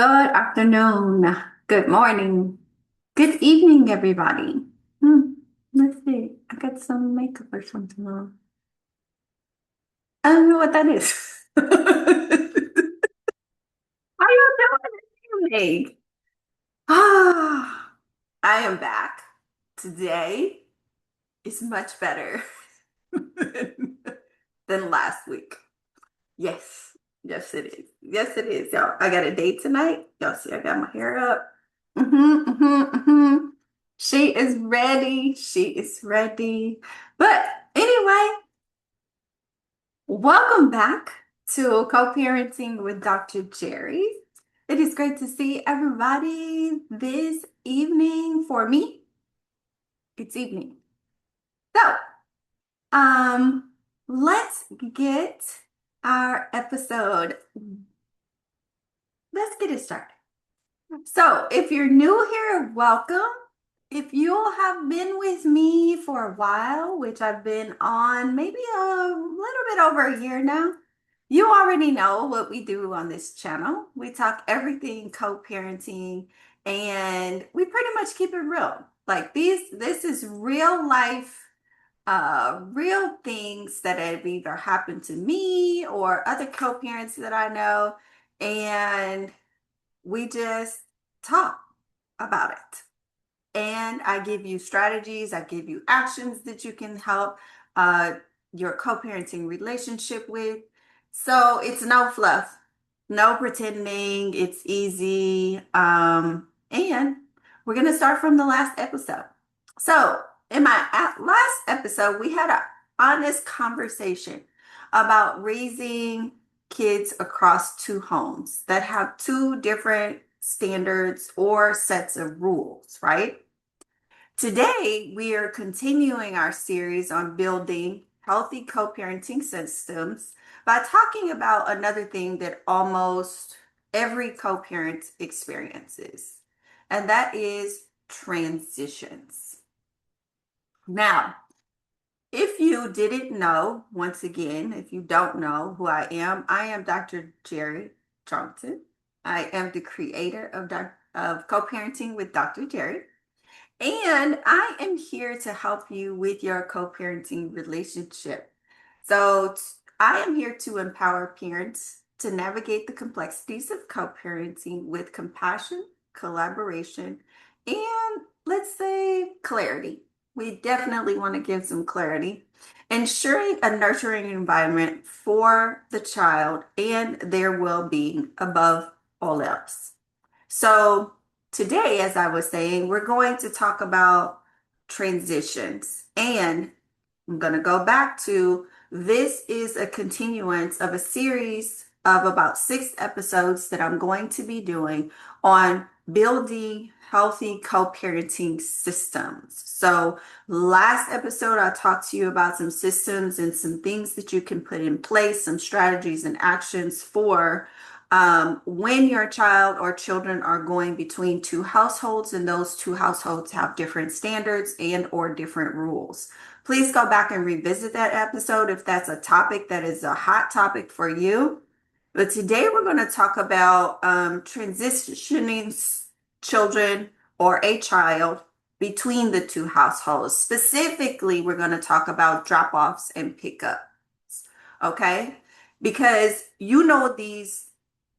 Good afternoon, good morning, good evening, everybody. Hmm, let's see. I got some makeup or something on. I don't know what that is. How you doing this evening? Ah, I am back. Today is much better than last week. Yes, yes, it is. Yes, it is, y'all. I got a date tonight. Y'all see, I got my hair up. She is ready. She is ready. But anyway, welcome back to Co-Parenting with Dr. Jerry. It is great to see everybody this evening. For me, it's evening. So, let's get our episode. Let's get it started. So, if you're new here, welcome. If you have been with me for a while, which I've been on maybe a little bit over a year now, you already know what we do on this channel. We talk everything co-parenting and we pretty much keep it real. Like this is real life, real things that have either happened to me or other co-parents that I know. And we just talk about it. And I give you strategies, I give you actions that you can help uh, your co parenting relationship with. So it's no fluff, no pretending, it's easy. And we're going to start from the last episode. So, in my last episode, we had an honest conversation about raising kids across two homes that have two different standards or sets of rules, right? Today, we are continuing our series on building healthy co parenting systems by talking about another thing that almost every co parent experiences, and that is transitions. Now, if you didn't know, once again, if you don't know who I am Dr. Jerry Johnson. I am the creator of Co-Parenting with Dr. Jerry. And I am here to help you with your co-parenting relationship. So I am here to empower parents to navigate the complexities of co-parenting with compassion, collaboration, and let's say clarity. We definitely want to give some clarity, ensuring a nurturing environment for the child and their well-being above all else. So, today, as I was saying, we're going to talk about transitions. And I'm going to go back to this is a continuance of a series of about 6 episodes that I'm going to be doing on building healthy co-parenting systems. So, last episode, I talked to you about some systems and some things that you can put in place, some strategies and actions for when your child or children are going between two households and those two households have different standards and or different rules. Please go back and revisit that episode if that's a topic that is a hot topic for you. But today we're going to talk about transitioning children or a child between the two households. Specifically, we're going to talk about drop-offs and pickups. Okay? Because you know these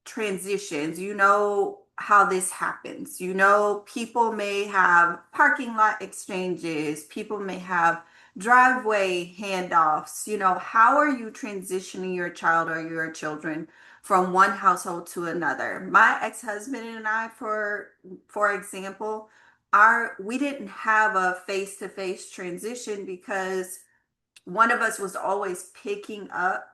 transitions, you know how this happens. You know, people may have parking lot exchanges, people may have driveway handoffs. You know, how are you transitioning your child or your children from one household to another? My ex-husband and I, for example, our we didn't have a face-to-face transition because one of us was always picking up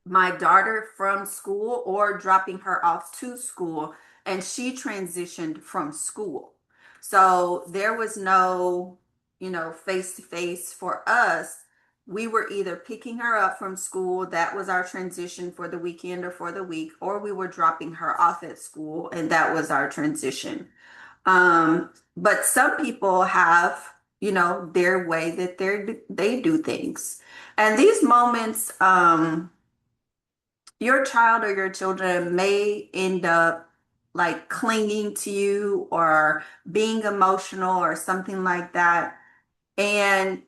my daughter from school or dropping her off to school, and she transitioned from school. So there was no, face to face for us. We were either picking her up from school, that was our transition for the weekend or for the week, or we were dropping her off at school, and that was our transition. But some people have, their way that they do things. And these moments, your child or your children may end up like clinging to you or being emotional or something like that. And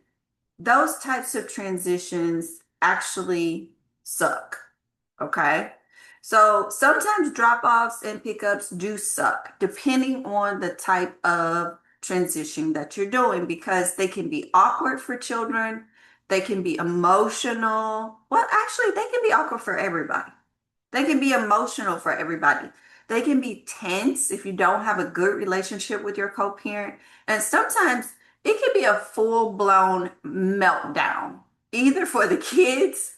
those types of transitions actually suck. Okay. So sometimes drop offs and pickups do suck, depending on the type of transition that you're doing, because they can be awkward for children. They can be emotional. Well, actually, they can be awkward for everybody. They can be emotional for everybody. They can be tense if you don't have a good relationship with your co-parent. And sometimes it can be a full-blown meltdown, either for the kids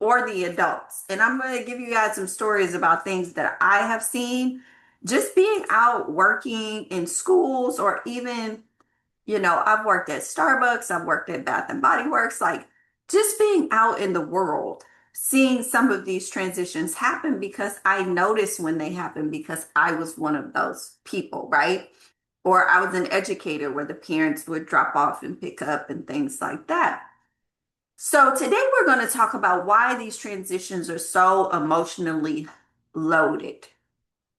or the adults. And I'm going to give you guys some stories about things that I have seen just being out working in schools, or even, I've worked at Starbucks, I've worked at Bath and Body Works, like just being out in the world, seeing some of these transitions happen because I noticed when they happen because I was one of those people, right? Or I was an educator where the parents would drop off and pick up and things like that. So today we're going to talk about why these transitions are so emotionally loaded,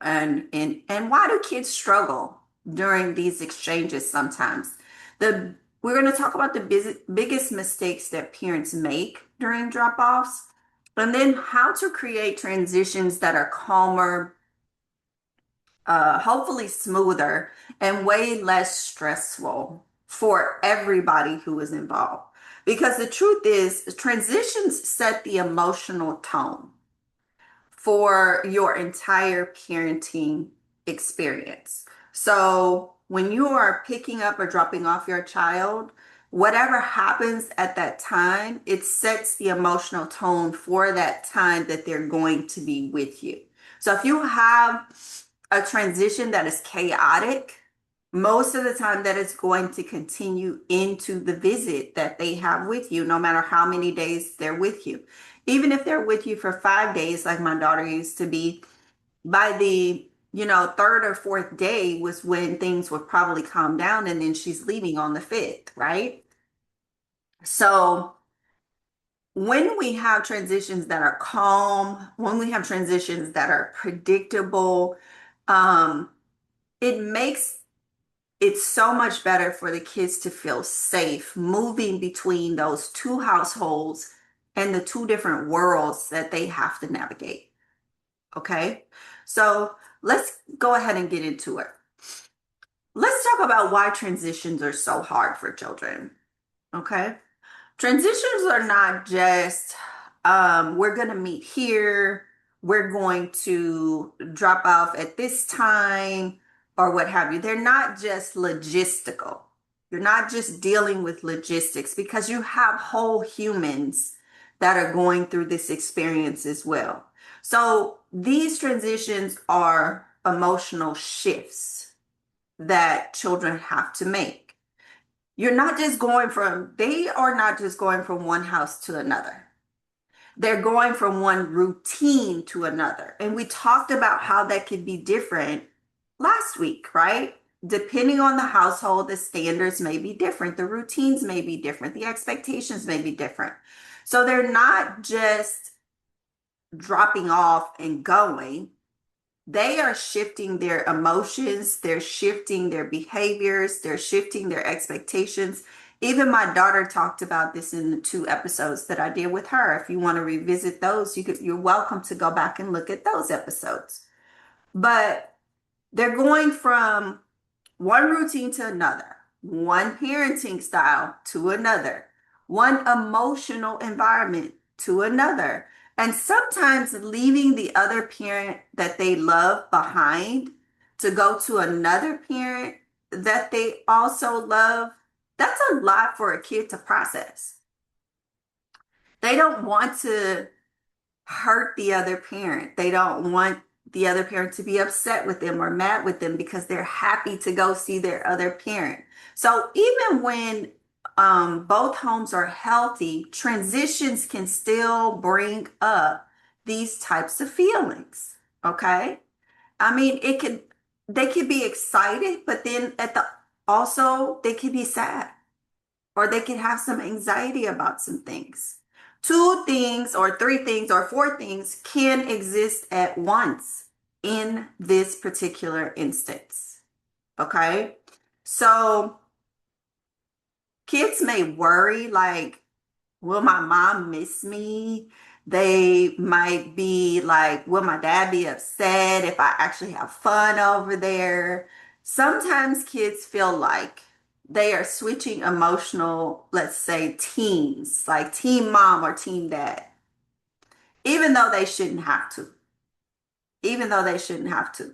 and why do kids struggle during these exchanges sometimes. The We're going to talk about the biggest mistakes that parents make during drop-offs, and then how to create transitions that are calmer, hopefully smoother, and way less stressful for everybody who is involved. Because the truth is, transitions set the emotional tone for your entire parenting experience. So when you are picking up or dropping off your child, whatever happens at that time, it sets the emotional tone for that time that they're going to be with you. So if you have a transition that is chaotic, most of the time that is going to continue into the visit that they have with you, no matter how many days they're with you. Even if they're with you for 5 days, like my daughter used to be, by the third or fourth day was when things would probably calm down, and then she's leaving on the fifth, right? So when we have transitions that are calm, when we have transitions that are predictable, um, it makes it's so much better for the kids to feel safe moving between those two households and the two different worlds that they have to navigate. Okay, so let's go ahead and get into it. Let's talk about why transitions are so hard for children. Okay, transitions are not just, we're going to meet here, we're going to drop off at this time, or what have you. They're not just logistical. You're not just dealing with logistics, because you have whole humans that are going through this experience as well. So these transitions are emotional shifts that children have to make. They are not just going from one house to another. They're going from one routine to another. And we talked about how that could be different last week, right? Depending on the household, the standards may be different, the routines may be different, the expectations may be different. So they're not just dropping off and going. They are shifting their emotions, they're shifting their behaviors, they're shifting their expectations. Even my daughter talked about this in the 2 episodes that I did with her. If you want to revisit those, you're welcome to go back and look at those episodes. But they're going from one routine to another, one parenting style to another, one emotional environment to another. And sometimes leaving the other parent that they love behind to go to another parent that they also love, that's a lot for a kid to process. They don't want to hurt the other parent. They don't want the other parent to be upset with them or mad with them because they're happy to go see their other parent. So even when both homes are healthy, transitions can still bring up these types of feelings. Okay. I mean, they could be excited, but then also they could be sad, or they could have some anxiety about some things. two things or three things or four things can exist at once in this particular instance. Okay. So kids may worry like, will my mom miss me? They might be like, will my dad be upset if I actually have fun over there? Sometimes kids feel like they are switching emotional, let's say, teams, like team mom or team dad, even though they shouldn't have to, even though they shouldn't have to.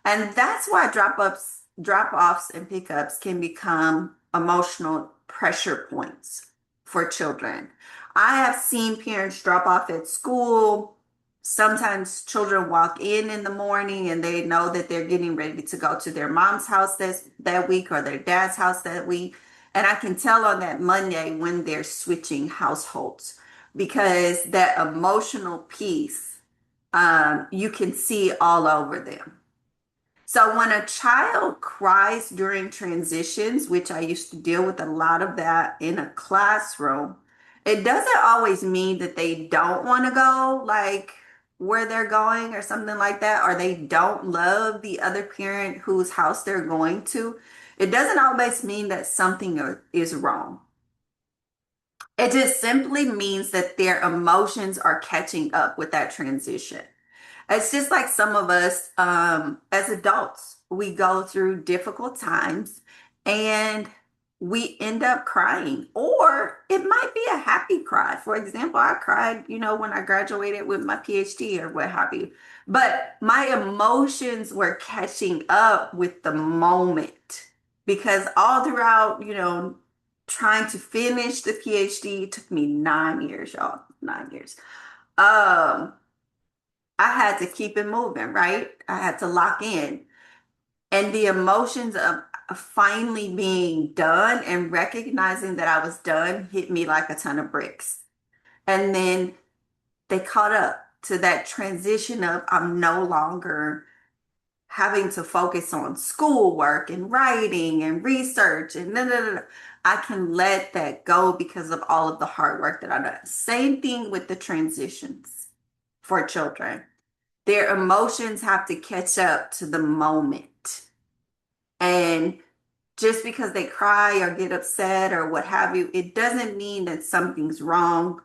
And that's why drop-offs and pickups can become emotional pressure points for children. I have seen parents drop off at school. Sometimes children walk in the morning and they know that they're getting ready to go to their mom's house that week or their dad's house that week. And I can tell on that Monday when they're switching households because that emotional piece, you can see all over them. So when a child cries during transitions, which I used to deal with a lot of that in a classroom, it doesn't always mean that they don't want to go like where they're going or something like that, or they don't love the other parent whose house they're going to. It doesn't always mean that something is wrong. It just simply means that their emotions are catching up with that transition. It's just like some of us, as adults, we go through difficult times and we end up crying, or it might be a happy cry. For example, I cried, when I graduated with my PhD or what have you. But my emotions were catching up with the moment because all throughout, trying to finish the PhD, it took me 9 years, y'all, 9 years. Um, I had to keep it moving, right? I had to lock in. And the emotions of finally being done and recognizing that I was done hit me like a ton of bricks. And then they caught up to that transition of I'm no longer having to focus on schoolwork and writing and research and I can let that go because of all of the hard work that I've done. Same thing with the transitions for children. Their emotions have to catch up to the moment. And just because they cry or get upset or what have you, it doesn't mean that something's wrong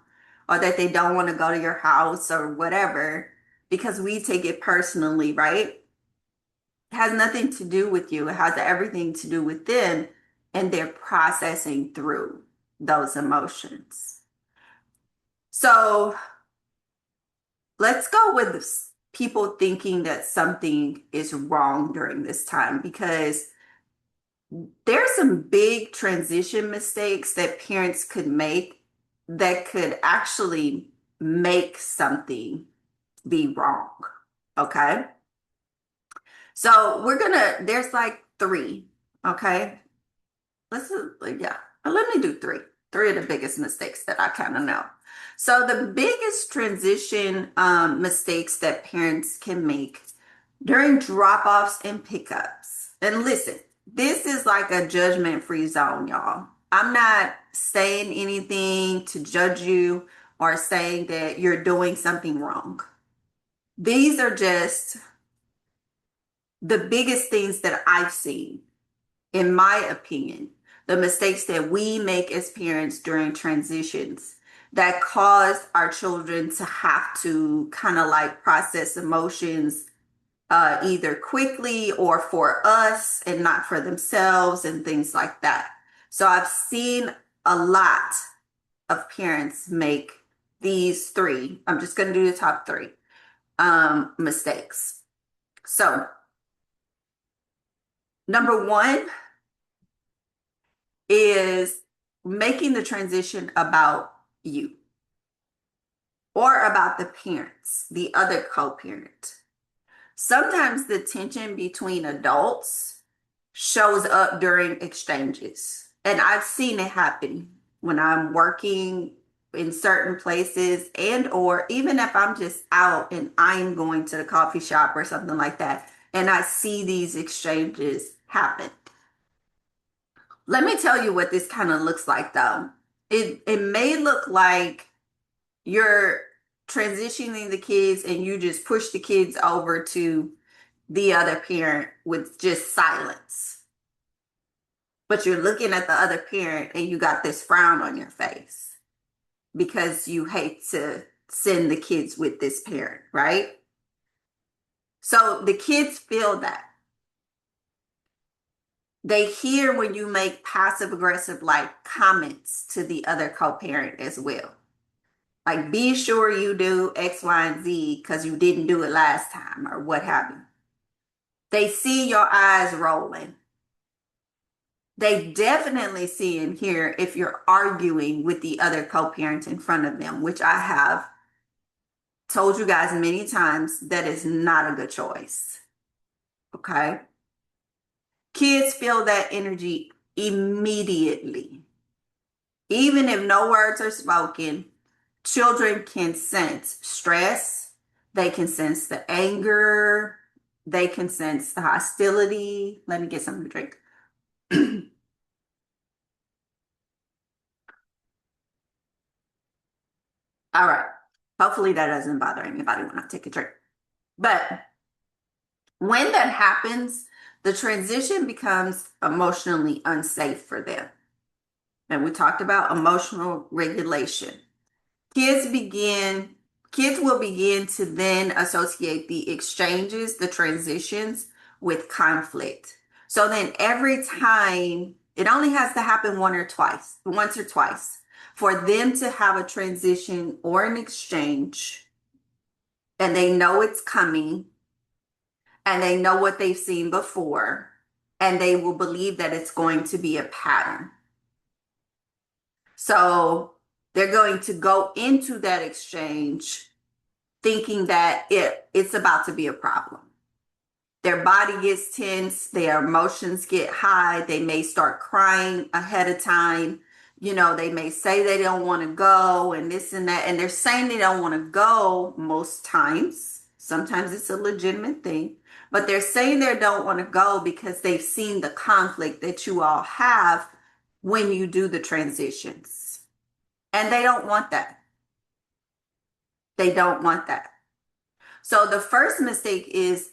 or that they don't want to go to your house or whatever, because we take it personally, right? It has nothing to do with you. It has everything to do with them and they're processing through those emotions. So let's go with people thinking that something is wrong during this time because there's some big transition mistakes that parents could make that could actually make something be wrong. Okay. So there's like three. Okay. Yeah. Let me do three. Three of the biggest mistakes that I kind of know. So the biggest transition mistakes that parents can make during drop-offs and pickups. And listen, this is like a judgment-free zone, y'all. I'm not saying anything to judge you or saying that you're doing something wrong. These are just the biggest things that I've seen, in my opinion, the mistakes that we make as parents during transitions that cause our children to have to kind of like process emotions either quickly or for us and not for themselves and things like that. So I've seen a lot of parents make these three. I'm just going to do the top three mistakes. So number one is making the transition about you or about the parents, the other co-parent. Sometimes the tension between adults shows up during exchanges. And I've seen it happen when I'm working in certain places and or even if I'm just out and I'm going to the coffee shop or something like that and I see these exchanges happen. Let me tell you what this kind of looks like though. It may look like you're transitioning the kids and you just push the kids over to the other parent with just silence. But you're looking at the other parent and you got this frown on your face because you hate to send the kids with this parent, right? So the kids feel that. They hear when you make passive aggressive like comments to the other co-parent as well. Like, be sure you do X, Y, and Z because you didn't do it last time or what have you. They see your eyes rolling. They definitely see and hear if you're arguing with the other co-parent in front of them, which I have told you guys many times that is not a good choice. Okay? Kids feel that energy immediately. Even if no words are spoken, children can sense stress, they can sense the anger, they can sense the hostility. Let me get something to drink. All right. Hopefully that doesn't bother anybody when I take a drink. But when that happens, the transition becomes emotionally unsafe for them. And we talked about emotional regulation. Kids begin, kids will begin to then associate the exchanges, the transitions with conflict. So then every time, it only has to happen once or twice, for them to have a transition or an exchange, and they know it's coming, and they know what they've seen before, and they will believe that it's going to be a pattern. So they're going to go into that exchange thinking that it's about to be a problem. Their body gets tense, their emotions get high, they may start crying ahead of time. You know, they may say they don't want to go and this and that, and they're saying they don't want to go most times. Sometimes it's a legitimate thing, but they're saying they don't want to go because they've seen the conflict that you all have when you do the transitions. And they don't want that. They don't want that. So the first mistake is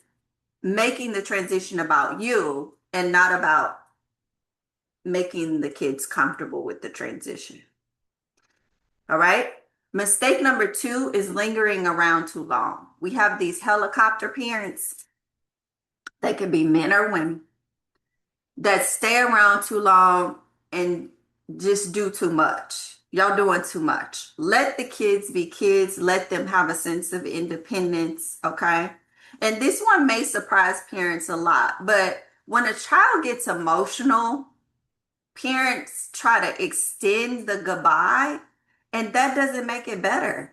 making the transition about you and not about making the kids comfortable with the transition. All right. Mistake number two is lingering around too long. We have these helicopter parents, they could be men or women, that stay around too long and just do too much. Y'all doing too much. Let the kids be kids. Let them have a sense of independence. Okay. And this one may surprise parents a lot, but when a child gets emotional, parents try to extend the goodbye, and that doesn't make it better.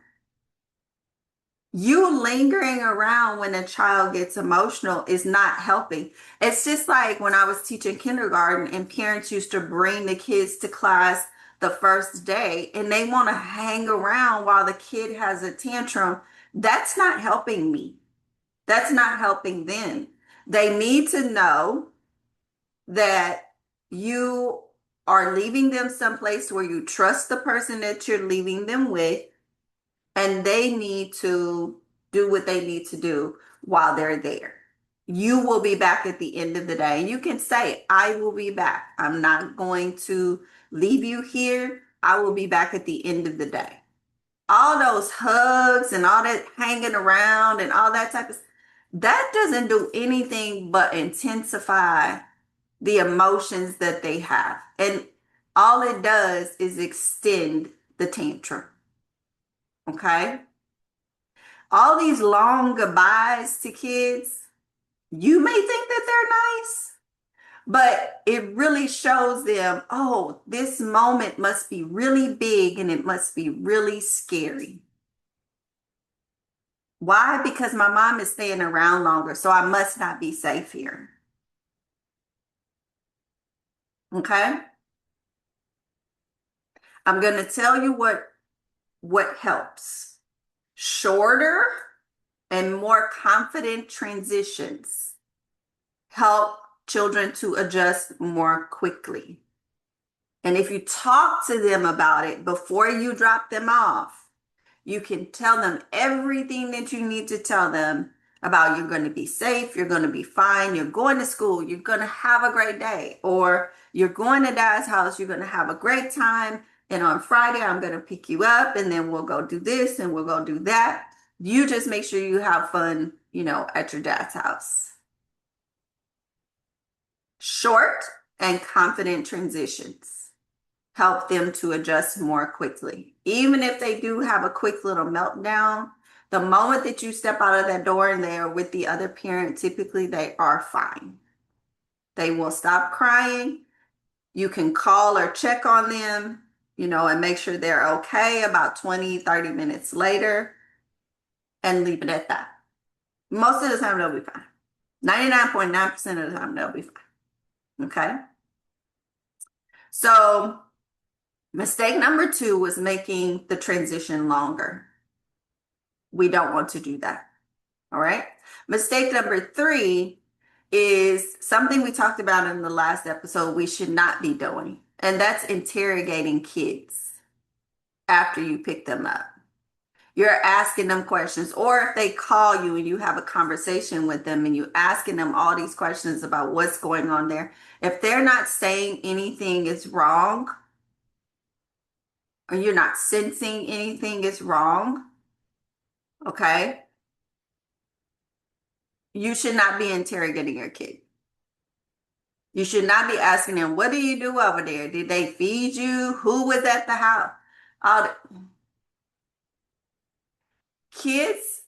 You lingering around when a child gets emotional is not helping. It's just like when I was teaching kindergarten and parents used to bring the kids to class the first day and they want to hang around while the kid has a tantrum. That's not helping me. That's not helping them. They need to know that you are leaving them someplace where you trust the person that you're leaving them with, and they need to do what they need to do while they're there. You will be back at the end of the day. And you can say, I will be back. I'm not going to leave you here. I will be back at the end of the day. All those hugs and all that hanging around and all that type of that doesn't do anything but intensify the emotions that they have. And all it does is extend the tantrum. Okay? All these long goodbyes to kids, you may think that they're nice, but it really shows them, oh, this moment must be really big and it must be really scary. Why? Because my mom is staying around longer, so I must not be safe here. Okay? I'm going to tell you what helps. Shorter and more confident transitions help children to adjust more quickly. And if you talk to them about it before you drop them off, You can tell them everything that you need to tell them about you're going to be safe, you're going to be fine, you're going to school, you're going to have a great day, or you're going to dad's house, you're going to have a great time. And on Friday, I'm going to pick you up and then we'll go do this and we'll go do that. You just make sure you have fun, at your dad's house. Short and confident transitions help them to adjust more quickly. Even if they do have a quick little meltdown, the moment that you step out of that door and they are with the other parent, typically they are fine. They will stop crying. You can call or check on them, and make sure they're okay about 20, 30 minutes later and leave it at that. Most of the time, they'll be fine. 99.9% of the time, they'll be fine. Okay. So, mistake number 2 was making the transition longer. We don't want to do that. All right. Mistake number 3 is something we talked about in the last episode we should not be doing, and that's interrogating kids after you pick them up. You're asking them questions, or if they call you and you have a conversation with them and you asking them all these questions about what's going on there, if they're not saying anything is wrong, or you're not sensing anything is wrong, okay, you should not be interrogating your kid. You should not be asking them, what do you do over there? Did they feed you? Who was at the house? Kids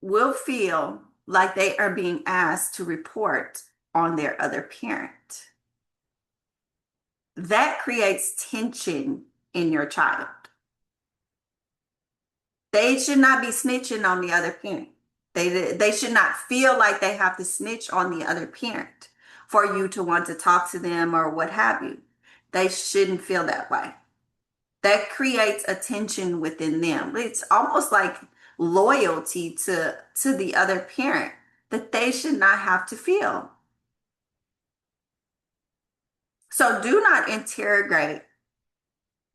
will feel like they are being asked to report on their other parent. That creates tension in your child. They should not be snitching on the other parent. They should not feel like they have to snitch on the other parent for you to want to talk to them or what have you. They shouldn't feel that way. That creates a tension within them. It's almost like loyalty to the other parent that they should not have to feel. So do not interrogate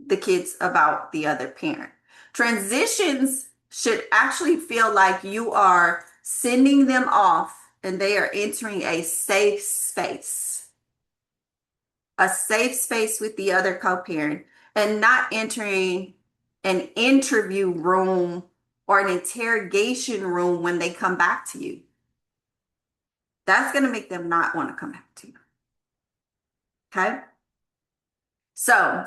the kids about the other parent. Transitions should actually feel like you are sending them off and they are entering a safe space with the other co-parent, and not entering an interview room or an interrogation room when they come back to you. That's going to make them not want to come back to you. Okay? So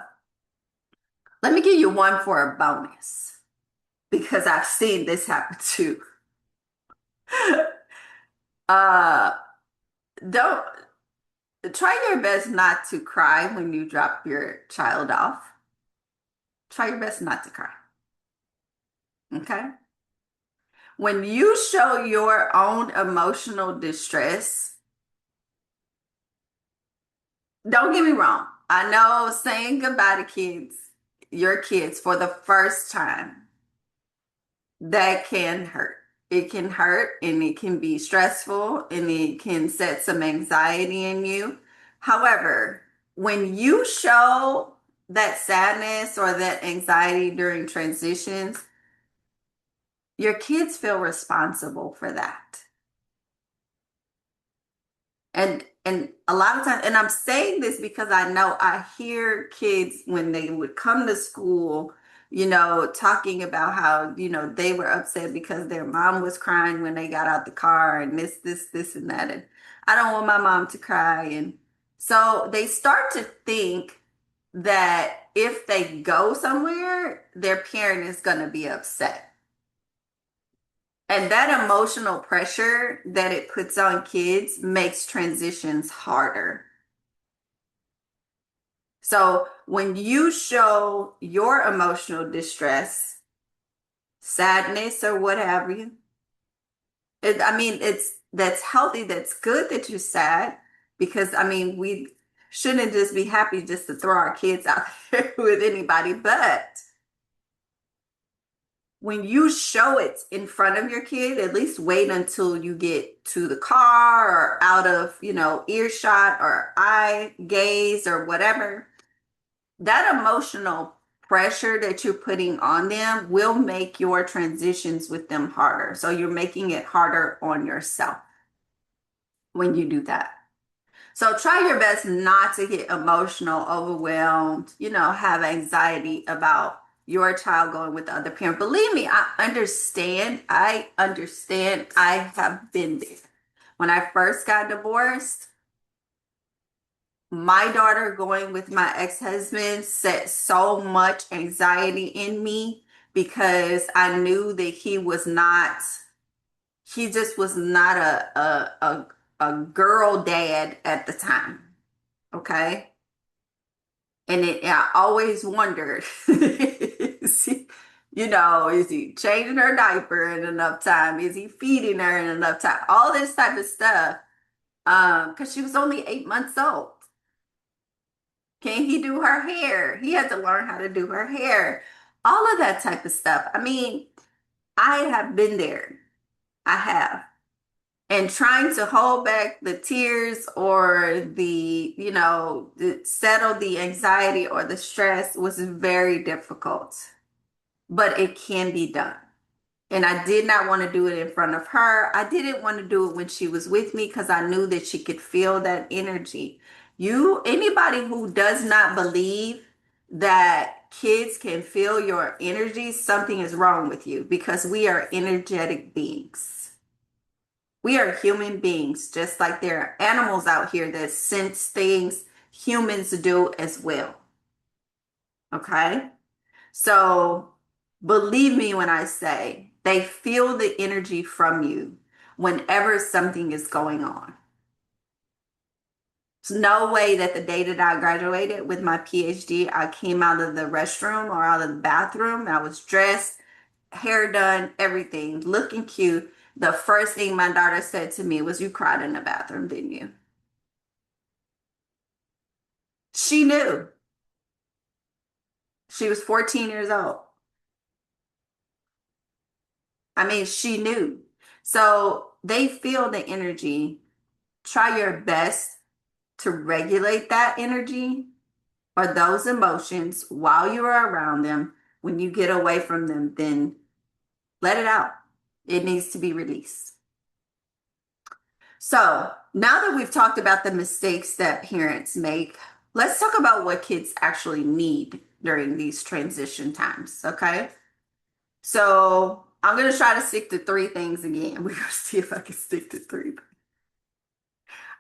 let me give you one for a bonus, because I've seen this happen too. Don't try your best not to cry when you drop your child off. Try your best not to cry. Okay? When you show your own emotional distress, don't get me wrong. I know saying goodbye to your kids for the first time, that can hurt. It can hurt and it can be stressful and it can set some anxiety in you. However, when you show that sadness or that anxiety during transitions, your kids feel responsible for that. And a lot of times, and I'm saying this because I know I hear kids when they would come to school, talking about how, they were upset because their mom was crying when they got out the car and this, and that. And I don't want my mom to cry. And so they start to think that if they go somewhere, their parent is going to be upset. And that emotional pressure that it puts on kids makes transitions harder. So when you show your emotional distress, sadness, or what have you, that's healthy, that's good that you're sad, because we shouldn't just be happy just to throw our kids out there with anybody, but when you show it in front of your kid, at least wait until you get to the car or out of, earshot or eye gaze or whatever. That emotional pressure that you're putting on them will make your transitions with them harder. So you're making it harder on yourself when you do that. So try your best not to get emotional, overwhelmed, have anxiety about your child going with the other parent. Believe me, I understand. I understand. I have been there. When I first got divorced, my daughter going with my ex-husband set so much anxiety in me because I knew that he just was not a girl dad at the time. Okay. And I always wondered, is he changing her diaper in enough time? Is he feeding her in enough time? All this type of stuff. Because she was only 8 months old. Can he do her hair? He had to learn how to do her hair. All of that type of stuff. I mean, I have been there. I have. And trying to hold back the tears or settle the anxiety or the stress was very difficult, but it can be done. And I did not want to do it in front of her. I didn't want to do it when she was with me because I knew that she could feel that energy. Anybody who does not believe that kids can feel your energy, something is wrong with you because we are energetic beings. We are human beings, just like there are animals out here that sense things humans do as well. Okay? So believe me when I say they feel the energy from you whenever something is going on. There's no way that the day that I graduated with my PhD, I came out of the restroom or out of the bathroom. I was dressed, hair done, everything, looking cute. The first thing my daughter said to me was, "You cried in the bathroom, didn't you?" She knew. She was 14 years old. I mean, she knew. So they feel the energy. Try your best to regulate that energy or those emotions while you are around them. When you get away from them, then let it out. It needs to be released. So now that we've talked about the mistakes that parents make, let's talk about what kids actually need during these transition times, okay? So I'm going to try to stick to three things again. We're going to see if I can stick to three.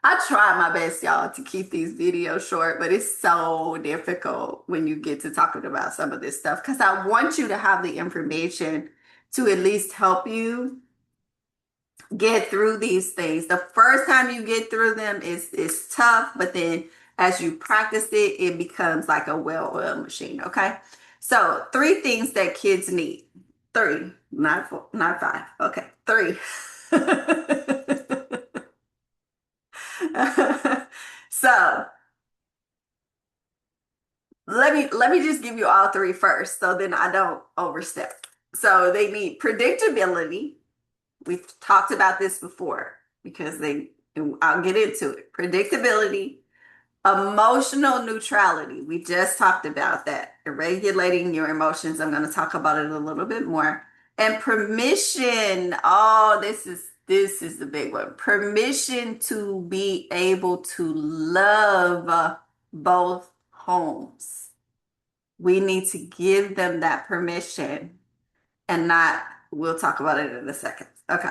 I try my best, y'all, to keep these videos short, but it's so difficult when you get to talking about some of this stuff because I want you to have the information to at least help you get through these things. The first time you get through them is tough, but then as you practice it, it becomes like a well-oiled machine, okay? So, three things that kids need. Three, not four, not five. Okay, three. So, let me just give you all three first so then I don't overstep. So, they need predictability. We've talked about this before because I'll get into it. Predictability, emotional neutrality. We just talked about that. Regulating your emotions. I'm going to talk about it a little bit more. And permission. Oh, this is the big one. Permission to be able to love both homes. We need to give them that permission and not, we'll talk about it in a second. Okay.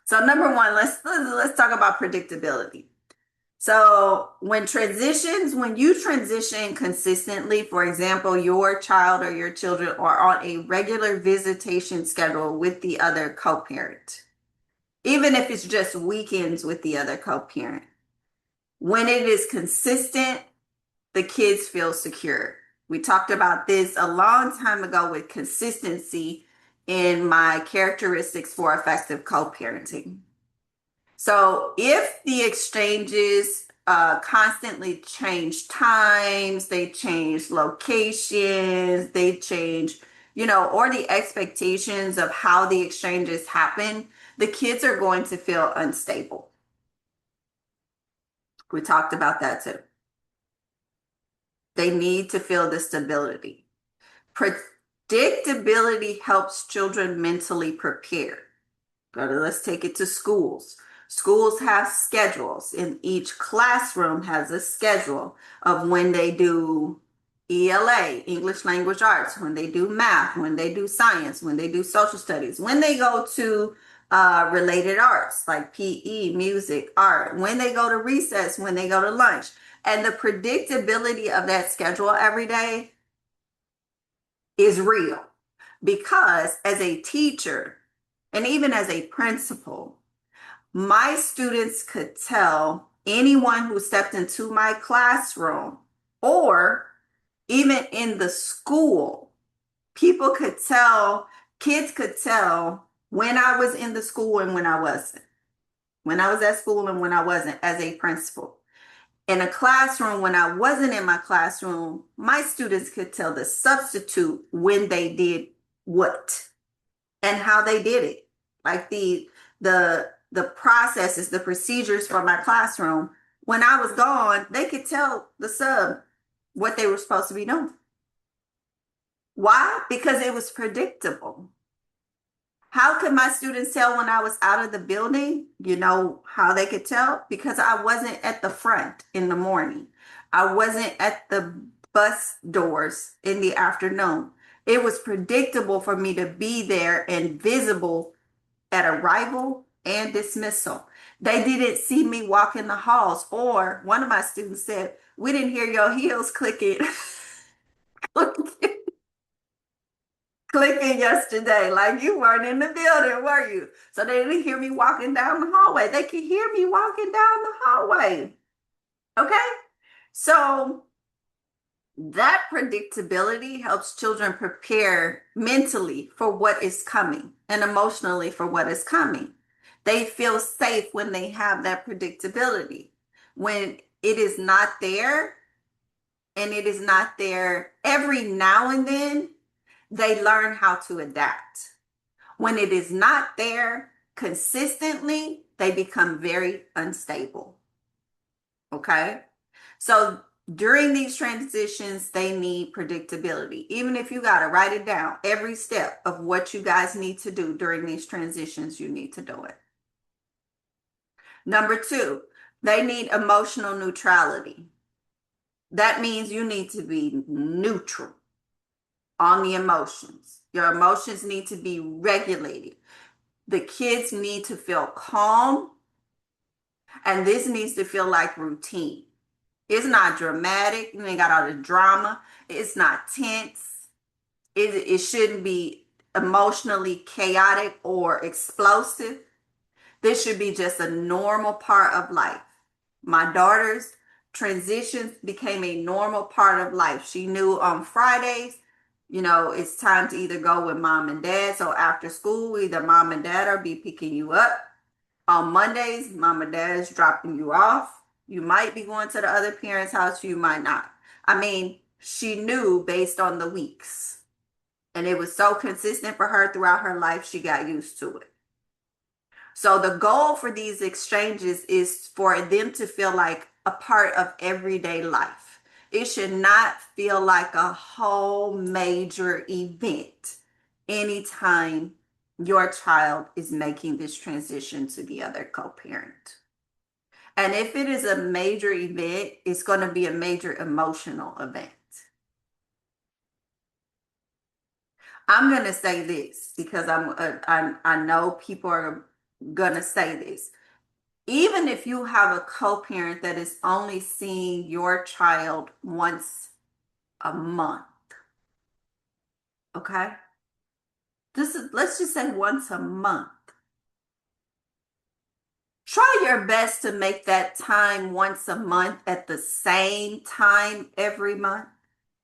So number one, let's talk about predictability. So when you transition consistently, for example, your child or your children are on a regular visitation schedule with the other co-parent, even if it's just weekends with the other co-parent, when it is consistent, the kids feel secure. We talked about this a long time ago with consistency in my characteristics for effective co-parenting. So if the exchanges constantly change times, they change locations, they change, or the expectations of how the exchanges happen, the kids are going to feel unstable. We talked about that too. They need to feel the stability. Predictability helps children mentally prepare. Let's take it to schools. Schools have schedules, and each classroom has a schedule of when they do ELA, English Language Arts, when they do math, when they do science, when they do social studies, when they go to related arts like PE, music, art, when they go to recess, when they go to lunch. And the predictability of that schedule every day is real because as a teacher and even as a principal, my students could tell anyone who stepped into my classroom or even in the school, people could tell, kids could tell when I was in the school and when I wasn't, when I was at school and when I wasn't as a principal. In a classroom, when I wasn't in my classroom, my students could tell the substitute when they did what and how they did it. Like the processes, the procedures for my classroom. When I was gone, they could tell the sub what they were supposed to be doing. Why? Because it was predictable. How could my students tell when I was out of the building? You know how they could tell? Because I wasn't at the front in the morning. I wasn't at the bus doors in the afternoon. It was predictable for me to be there and visible at arrival and dismissal. They didn't see me walk in the halls, or one of my students said, "We didn't hear your heels clicking." Clicking yesterday, like you weren't in the building, were you? So they didn't hear me walking down the hallway. They could hear me walking down the hallway. Okay? So that predictability helps children prepare mentally for what is coming and emotionally for what is coming. They feel safe when they have that predictability. When it is not there, and it is not there every now and then, they learn how to adapt. When it is not there consistently, they become very unstable. Okay? So during these transitions, they need predictability. Even if you got to write it down, every step of what you guys need to do during these transitions, you need to do it. Number two, they need emotional neutrality. That means you need to be neutral on the emotions. Your emotions need to be regulated. The kids need to feel calm, and this needs to feel like routine. It's not dramatic. You ain't got all the drama. It's not tense. It shouldn't be emotionally chaotic or explosive. This should be just a normal part of life. My daughter's transitions became a normal part of life. She knew on Fridays, it's time to either go with mom and dad. So after school, either mom and dad will be picking you up. On Mondays, mom and dad is dropping you off. You might be going to the other parent's house, you might not. I mean, she knew based on the weeks. And it was so consistent for her throughout her life, she got used to it. So the goal for these exchanges is for them to feel like a part of everyday life. It should not feel like a whole major event anytime your child is making this transition to the other co-parent. And if it is a major event, it's going to be a major emotional event. I'm going to say this because I know people are going to say this. Even if you have a co-parent that is only seeing your child once a month, okay? Let's just say once a month. Try your best to make that time once a month at the same time every month.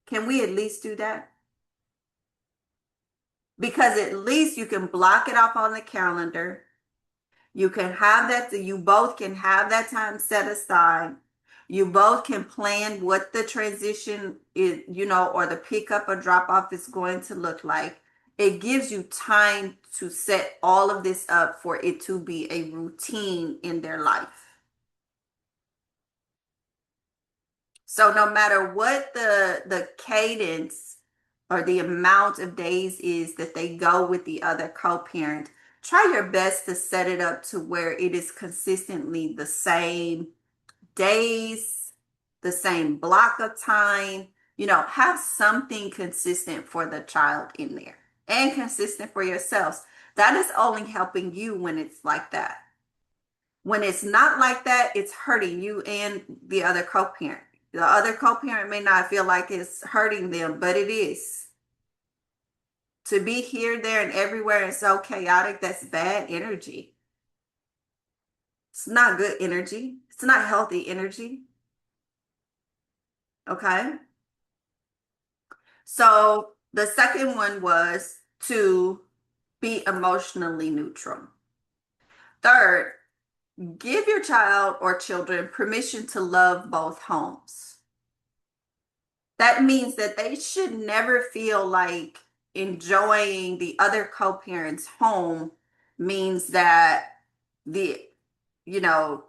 Can we at least do that? Because at least you can block it off on the calendar. You can have that, you both can have that time set aside. You both can plan what the transition is, or the pickup or drop off is going to look like. It gives you time to set all of this up for it to be a routine in their life. So no matter what the cadence or the amount of days is that they go with the other co-parent, try your best to set it up to where it is consistently the same days, the same block of time. Have something consistent for the child in there and consistent for yourselves. That is only helping you when it's like that. When it's not like that, it's hurting you and the other co-parent. The other co-parent may not feel like it's hurting them, but it is. To be here, there, and everywhere and so chaotic, that's bad energy. It's not good energy. It's not healthy energy. Okay. So the second one was to be emotionally neutral. Third, give your child or children permission to love both homes. That means that they should never feel like enjoying the other co-parent's home means that the, you know,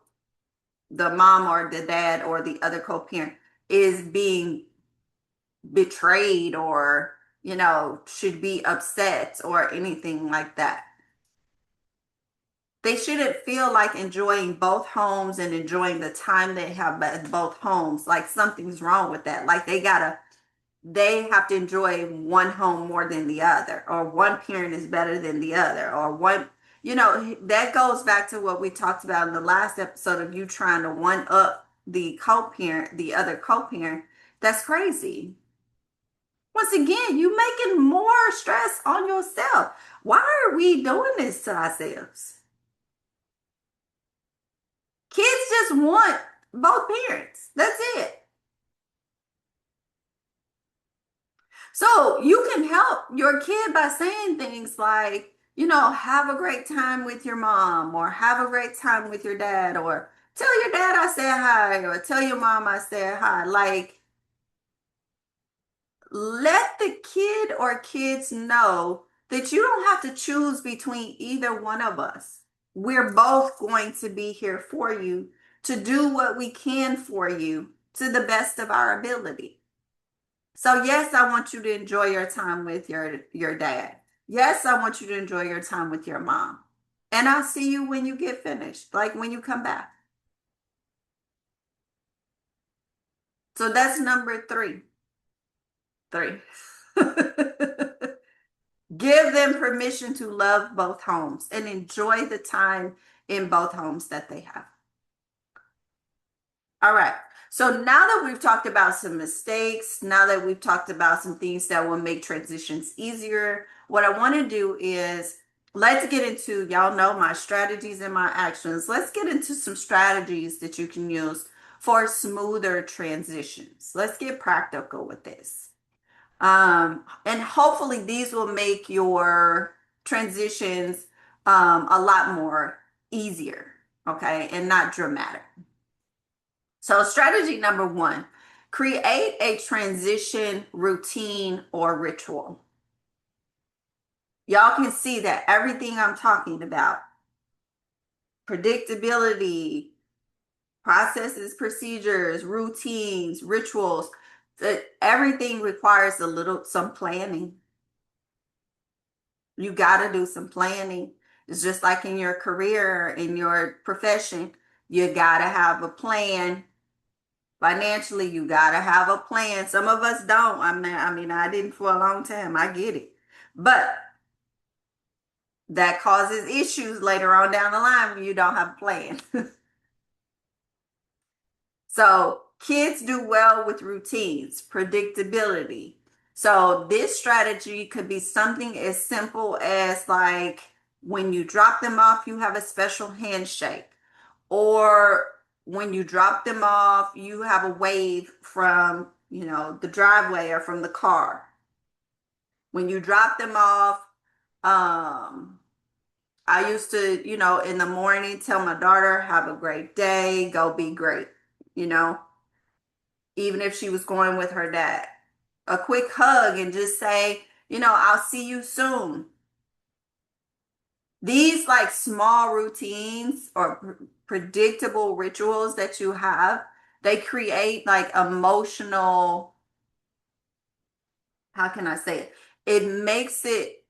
the mom or the dad or the other co-parent is being betrayed or, should be upset or anything like that. They shouldn't feel like enjoying both homes and enjoying the time they have at both homes. Like something's wrong with that. Like they have to enjoy one home more than the other, or one parent is better than the other, or that goes back to what we talked about in the last episode of you trying to one up the co-parent, the other co-parent. That's crazy. Once again, you making more stress on yourself. Why are we doing this to ourselves? Kids just want both parents. That's it. So you can help your kid by saying things like, have a great time with your mom, or have a great time with your dad, or tell your dad I said hi, or tell your mom I said hi. Like, let the kid or kids know that you don't have to choose between either one of us. We're both going to be here for you to do what we can for you to the best of our ability. So yes, I want you to enjoy your time with your dad. Yes, I want you to enjoy your time with your mom. And I'll see you when you get finished, like when you come back. So that's number three. Three. Give them permission to love both homes and enjoy the time in both homes that they have. All right. So now that we've talked about some mistakes, now that we've talked about some things that will make transitions easier, what I want to do is let's get into, y'all know my strategies and my actions. Let's get into some strategies that you can use for smoother transitions. Let's get practical with this. And hopefully these will make your transitions a lot more easier, okay, and not dramatic. So strategy number one, create a transition routine or ritual. Y'all can see that everything I'm talking about, predictability, processes, procedures, routines, rituals, that everything requires some planning. You got to do some planning. It's just like in your career, in your profession, you got to have a plan. Financially, you got to have a plan. Some of us don't. I didn't for a long time. I get it. But that causes issues later on down the line when you don't have a plan. So kids do well with routines, predictability. So this strategy could be something as simple as like when you drop them off, you have a special handshake. Or when you drop them off, you have a wave from, the driveway or from the car. When you drop them off, I used to, in the morning tell my daughter, have a great day, go be great, you know, even if she was going with her dad. A quick hug and just say, I'll see you soon. These like small routines or predictable rituals that you have, they create like emotional how can I say it? It makes it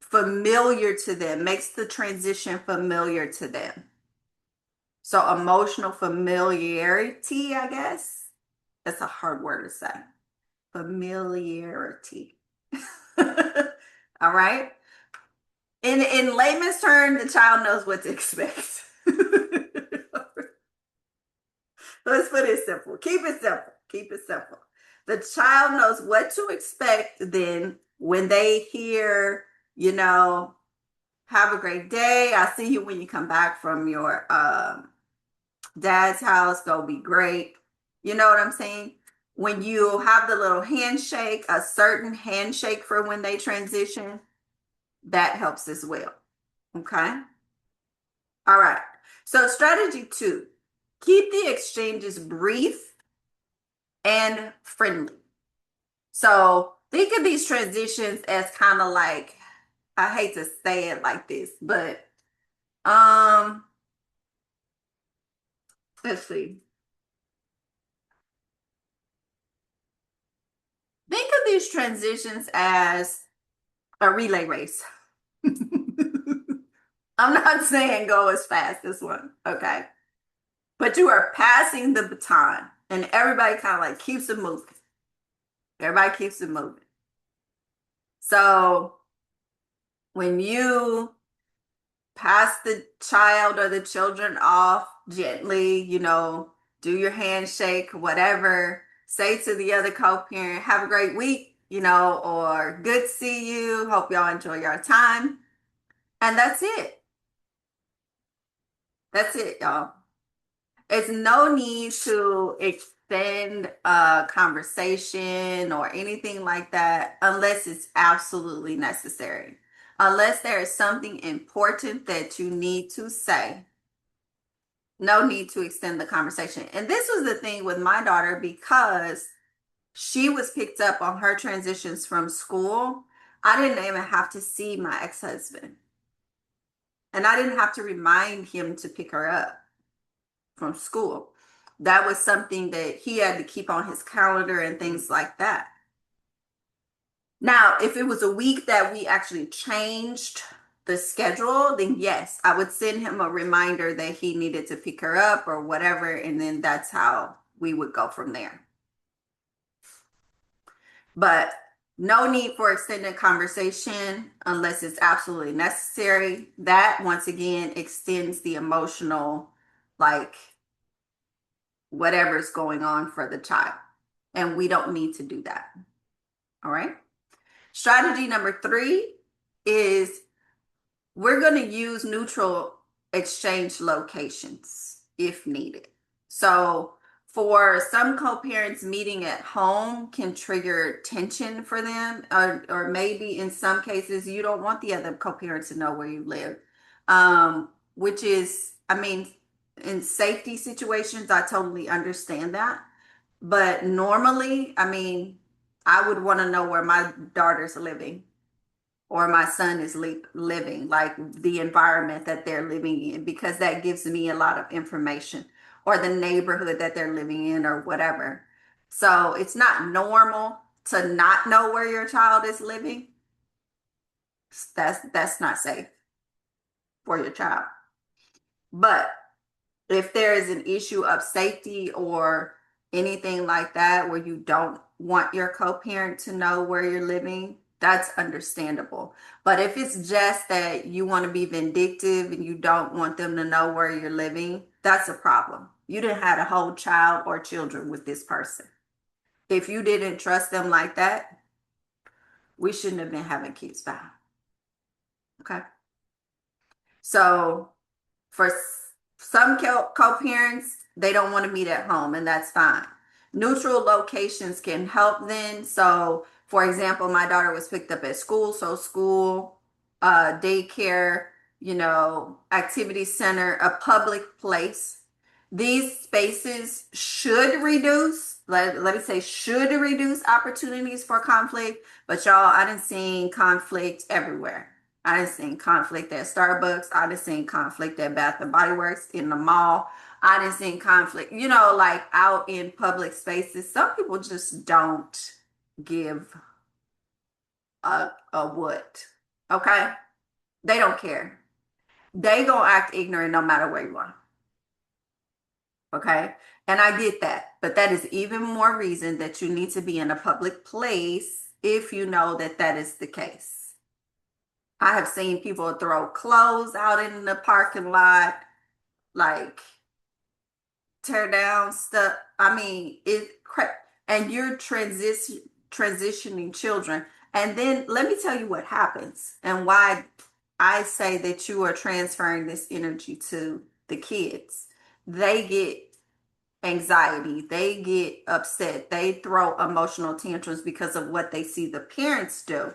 familiar to them, makes the transition familiar to them. So emotional familiarity, I guess. That's a hard word to say. Familiarity. All right. In layman's term, the child knows what to expect. Let's put it simple. Keep it simple. Keep it simple. The child knows what to expect then when they hear, you know, have a great day. I'll see you when you come back from your dad's house. Go be great. You know what I'm saying? When you have the little handshake, a certain handshake for when they transition, that helps as well. Okay. All right. So, strategy two, keep the exchanges brief and friendly. So, think of these transitions as kind of like, I hate to say it like this, but um, let's see. Think of these transitions as a relay race. I'm not saying go as fast as one, okay? But you are passing the baton and everybody kind of like keeps it moving. Everybody keeps it moving. So when you pass the child or the children off gently, do your handshake, whatever, say to the other co-parent, have a great week, or good to see you. Hope y'all enjoy your time. And that's it. That's it, y'all. It's no need to extend a conversation or anything like that unless it's absolutely necessary. Unless there is something important that you need to say, no need to extend the conversation. And this was the thing with my daughter because she was picked up on her transitions from school. I didn't even have to see my ex-husband. And I didn't have to remind him to pick her up from school. That was something that he had to keep on his calendar and things like that. Now, if it was a week that we actually changed the schedule, then yes, I would send him a reminder that he needed to pick her up or whatever, and then that's how we would go from there. But no need for extended conversation unless it's absolutely necessary. That once again extends the emotional, like whatever's going on for the child. And we don't need to do that. All right. Strategy number three is we're going to use neutral exchange locations if needed. So for some co-parents, meeting at home can trigger tension for them, or maybe in some cases you don't want the other co-parent to know where you live, which is, I mean, in safety situations, I totally understand that. But normally, I mean, I would want to know where my daughter's living or my son is living, like the environment that they're living in, because that gives me a lot of information, or the neighborhood that they're living in, or whatever. So it's not normal to not know where your child is living. That's not safe for your child. But if there is an issue of safety or anything like that where you don't want your co-parent to know where you're living, that's understandable. But if it's just that you want to be vindictive and you don't want them to know where you're living, that's a problem. You didn't have a whole child or children with this person. If you didn't trust them like that, we shouldn't have been having kids by. Okay. So for some co-parents, they don't want to meet at home, and that's fine. Neutral locations can help then. So, for example, my daughter was picked up at school, so school, daycare, activity center, a public place. These spaces should reduce, let me say, should reduce opportunities for conflict. But y'all, I done seen conflict everywhere. I done seen conflict at Starbucks. I done seen conflict at Bath and Body Works, in the mall. I done seen conflict, like out in public spaces. Some people just don't give a what. Okay? They don't care. They gonna act ignorant no matter where you are. Okay? And I get that. But that is even more reason that you need to be in a public place if you know that that is the case. I have seen people throw clothes out in the parking lot, like tear down stuff. I mean, and you're transitioning children. And then let me tell you what happens and why I say that you are transferring this energy to the kids. They get anxiety, they get upset, they throw emotional tantrums because of what they see the parents do.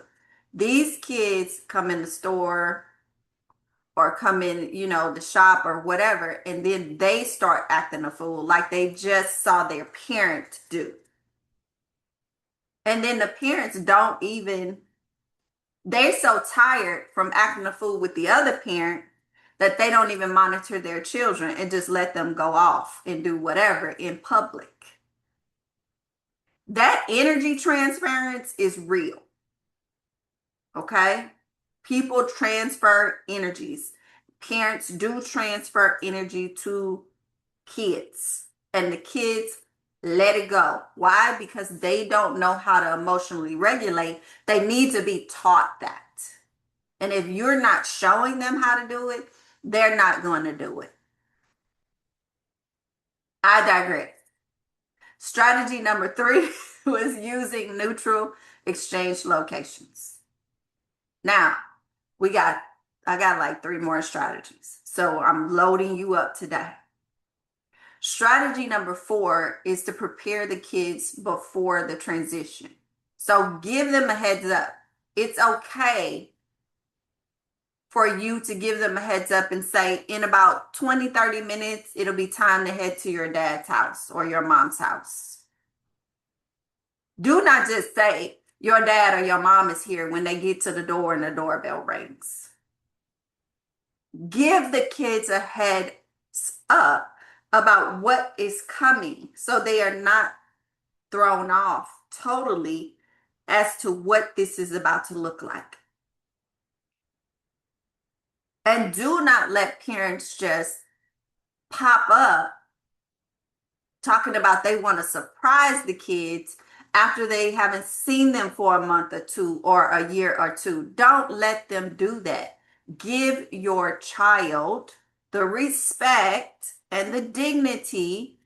These kids come in the store or come in, the shop or whatever, and then they start acting a fool like they just saw their parent do. And then the parents don't even, they're so tired from acting a fool with the other parent that they don't even monitor their children and just let them go off and do whatever in public. That energy transference is real. Okay? People transfer energies. Parents do transfer energy to kids, and the kids let it go. Why? Because they don't know how to emotionally regulate. They need to be taught that. And if you're not showing them how to do it, they're not going to do it. I digress. Strategy number 3 was using neutral exchange locations. Now, we got I got like 3 more strategies. So I'm loading you up today. Strategy number 4 is to prepare the kids before the transition. So give them a heads up. It's okay for you to give them a heads up and say, in about 20, 30 minutes, it'll be time to head to your dad's house or your mom's house. Do not just say your dad or your mom is here when they get to the door and the doorbell rings. Give the kids a heads up about what is coming so they are not thrown off totally as to what this is about to look like. And do not let parents just pop up talking about they want to surprise the kids after they haven't seen them for a month or two or a year or two. Don't let them do that. Give your child the respect and the dignity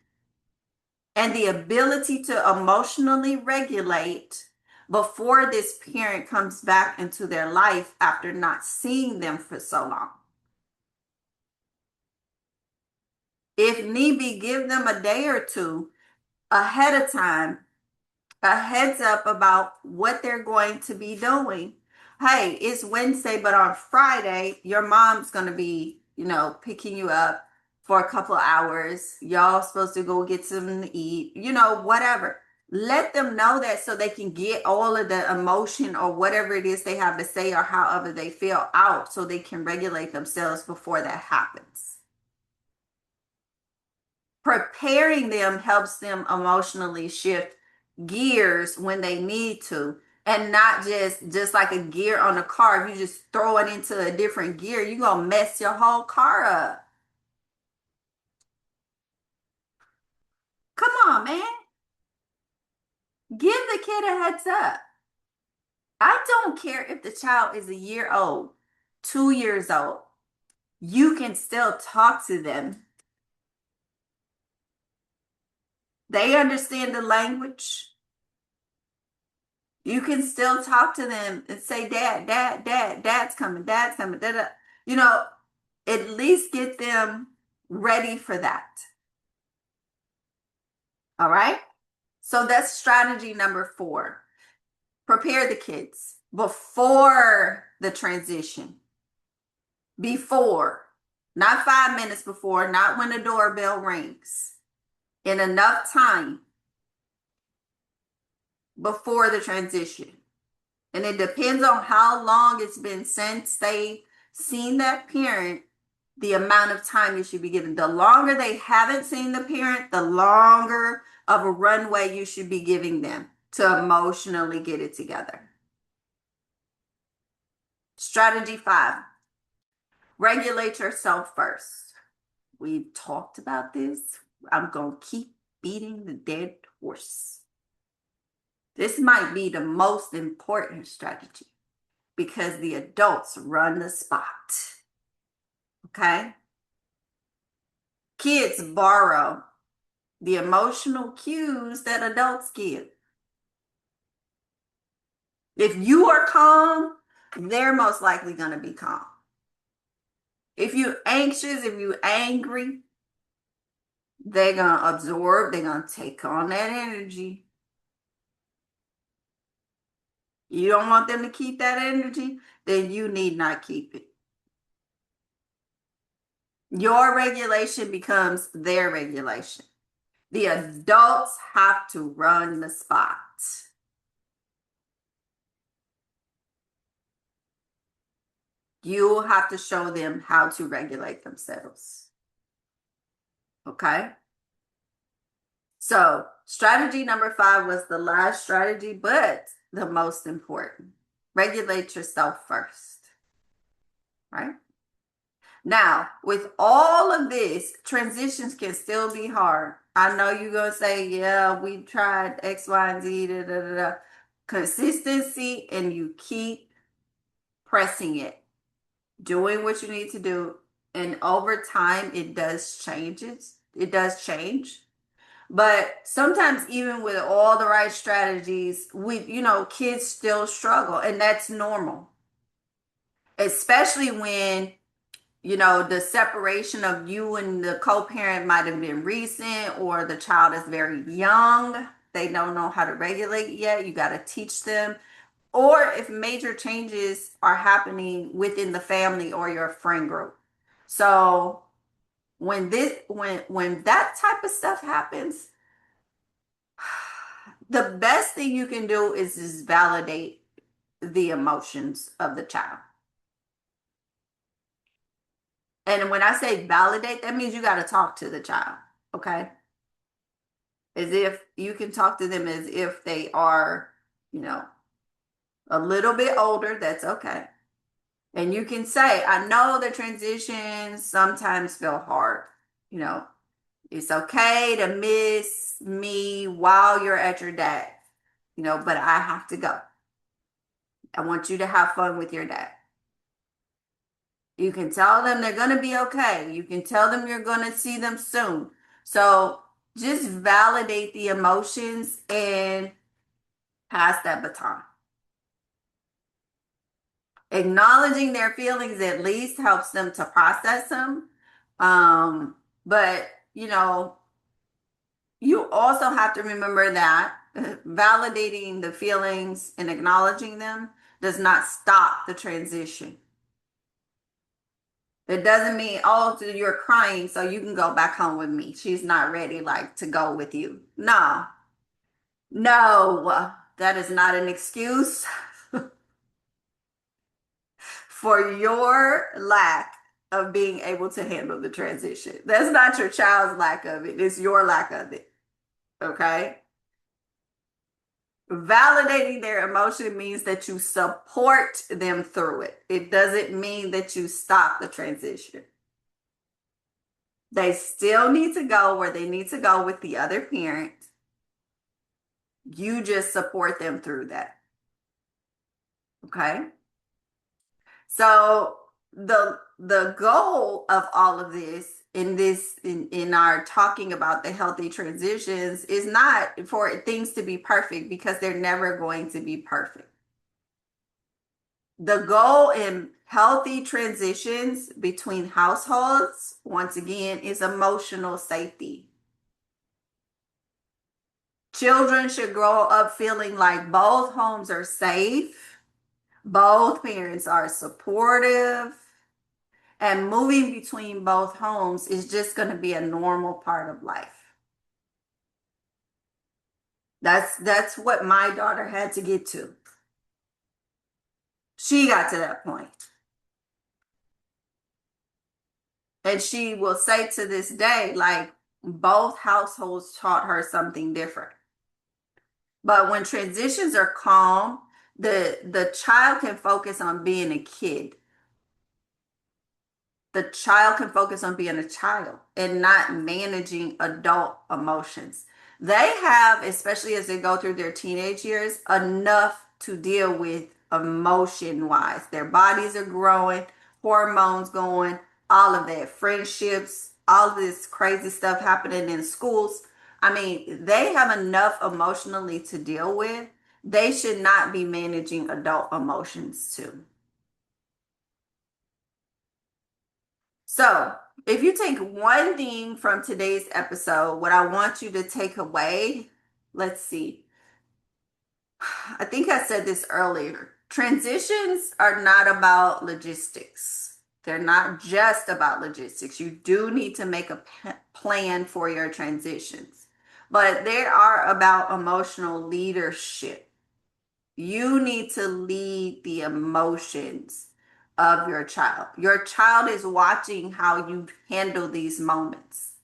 and the ability to emotionally regulate before this parent comes back into their life after not seeing them for so long. If need be, give them a day or two ahead of time, a heads up about what they're going to be doing. Hey, it's Wednesday, but on Friday, your mom's going to be, picking you up for a couple of hours. Y'all supposed to go get something to eat, whatever. Let them know that so they can get all of the emotion or whatever it is they have to say or however they feel out so they can regulate themselves before that happens. Preparing them helps them emotionally shift gears when they need to, and not just like a gear on a car. If you just throw it into a different gear, you're gonna mess your whole car up. Come on, man. Give the kid a heads up. I don't care if the child is a year old, 2 years old. You can still talk to them. They understand the language. You can still talk to them and say, dad's coming, dad's coming, dad. At least get them ready for that. All right. So that's strategy number 4. Prepare the kids before the transition. Before, not 5 minutes before, not when the doorbell rings. In enough time before the transition. And it depends on how long it's been since they seen that parent, the amount of time you should be given. The longer they haven't seen the parent, the longer of a runway you should be giving them to emotionally get it together. Strategy 5, regulate yourself first. We've talked about this. I'm going to keep beating the dead horse. This might be the most important strategy because the adults run the spot. Okay? Kids borrow the emotional cues that adults give. If you are calm, they're most likely going to be calm. If you're anxious, if you're angry, they're going to absorb, they're going to take on that energy. You don't want them to keep that energy, then you need not keep it. Your regulation becomes their regulation. The adults have to run the spot. You have to show them how to regulate themselves. Okay? So, strategy number 5 was the last strategy, but the most important. Regulate yourself first. Right? Now, with all of this, transitions can still be hard. I know you're going to say, yeah, we tried X, Y, and Z, da, da, da, da. Consistency, and you keep pressing it, doing what you need to do. And over time, it does change. It does change. But sometimes, even with all the right strategies, kids still struggle, and that's normal. Especially when the separation of you and the co-parent might have been recent, or the child is very young. They don't know how to regulate yet. You got to teach them. Or if major changes are happening within the family or your friend group. So when that type of stuff happens, the best thing you can do is just validate the emotions of the child. And when I say validate, that means you got to talk to the child, okay? As if you can talk to them as if they are, a little bit older, that's okay. And you can say, I know the transitions sometimes feel hard. It's okay to miss me while you're at your dad, but I have to go. I want you to have fun with your dad. You can tell them they're going to be okay. You can tell them you're going to see them soon. So just validate the emotions and pass that baton. Acknowledging their feelings at least helps them to process them. But, you also have to remember that validating the feelings and acknowledging them does not stop the transition. It doesn't mean, oh, you're crying, so you can go back home with me. She's not ready, to go with you. No, that is not an excuse for your lack of being able to handle the transition. That's not your child's lack of it. It's your lack of it. Okay? Validating their emotion means that you support them through it. It doesn't mean that you stop the transition. They still need to go where they need to go with the other parent. You just support them through that. Okay? So the goal of all of this in our talking about the healthy transitions is not for things to be perfect, because they're never going to be perfect. The goal in healthy transitions between households, once again, is emotional safety. Children should grow up feeling like both homes are safe, both parents are supportive, and moving between both homes is just going to be a normal part of life. That's what my daughter had to get to. She got to that point. And she will say to this day, both households taught her something different. But when transitions are calm, The child can focus on being a kid. The child can focus on being a child and not managing adult emotions. They have, especially as they go through their teenage years, enough to deal with emotion wise. Their bodies are growing, hormones going, all of that, friendships, all of this crazy stuff happening in schools. I mean, they have enough emotionally to deal with. They should not be managing adult emotions too. So, if you take one thing from today's episode, what I want you to take away, let's see. I think I said this earlier. Transitions are not about logistics. They're not just about logistics. You do need to make a plan for your transitions, but they are about emotional leadership. You need to lead the emotions of your child. Your child is watching how you handle these moments.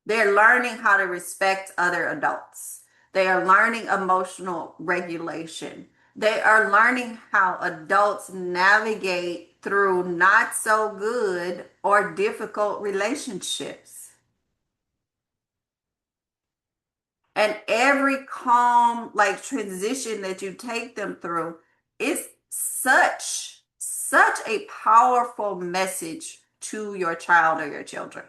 They're learning how to respect other adults. They are learning emotional regulation. They are learning how adults navigate through not so good or difficult relationships. And every calm, like transition that you take them through is such a powerful message to your child or your children.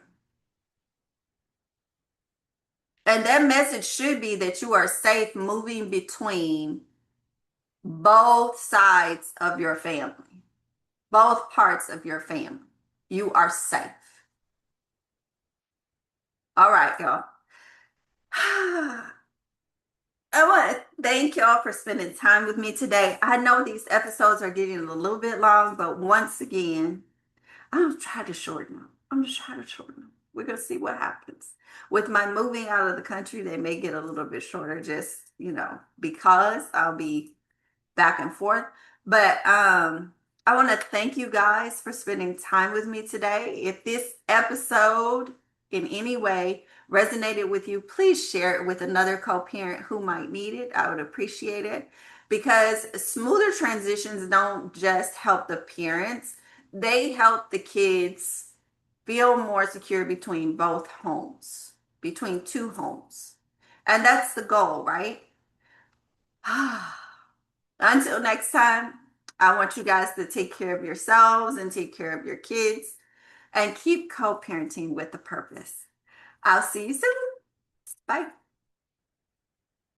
And that message should be that you are safe moving between both sides of your family, both parts of your family. You are safe. All right, y'all. I want to thank y'all for spending time with me today. I know these episodes are getting a little bit long, but once again, I'm gonna try to shorten them. I'm gonna try to shorten them. We're gonna see what happens. With my moving out of the country, they may get a little bit shorter just, because I'll be back and forth. But I want to thank you guys for spending time with me today. If this episode in any way resonated with you, please share it with another co-parent who might need it. I would appreciate it because smoother transitions don't just help the parents, they help the kids feel more secure between both homes, between two homes. And that's the goal, right? Until next time, I want you guys to take care of yourselves and take care of your kids and keep co parenting with a purpose. I'll see you soon. Bye.